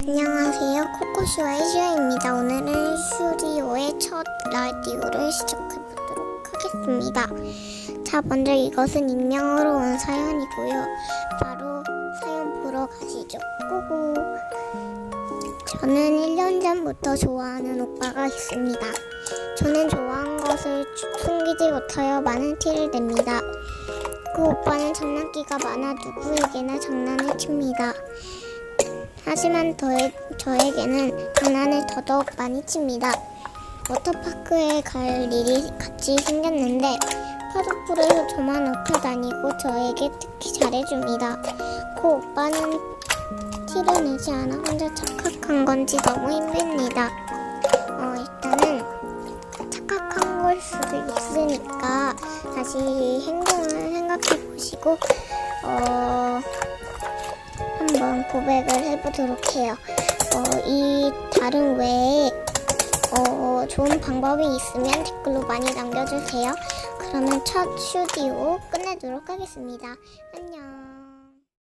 안녕하세요. 코코슈와의 슈아입니다. 오늘은 슈디오의 첫 라디오를 시작해보도록 하겠습니다. 자, 먼저 이것은 익명으로 온 사연이고요. 바로 사연 보러 가시죠. 고고. 저는 1년 전부터 좋아하는 오빠가 있습니다. 저는 좋아한 것을 숨기지 못하여 많은 티를 냅니다. 그 오빠는 장난기가 많아 누구에게나 장난을 칩니다. 하지만 저에게는 장난을 더더욱 많이 칩니다. 워터파크에 갈 일이 같이 생겼는데 파도풀에서 저만 업혀 다니고 저에게 특히 잘해줍니다. 그 오빠는 티를 내지 않아 혼자 착각한 건지 너무 힘듭니다. 일단은 착각한 걸 수도 있으니까 다시 행동을 생각해 보시고 한번 고백을 해보도록 해요. 이 다른 외에 좋은 방법이 있으면 댓글로 많이 남겨주세요. 그러면 첫 슈디오 끝내도록 하겠습니다. 안녕.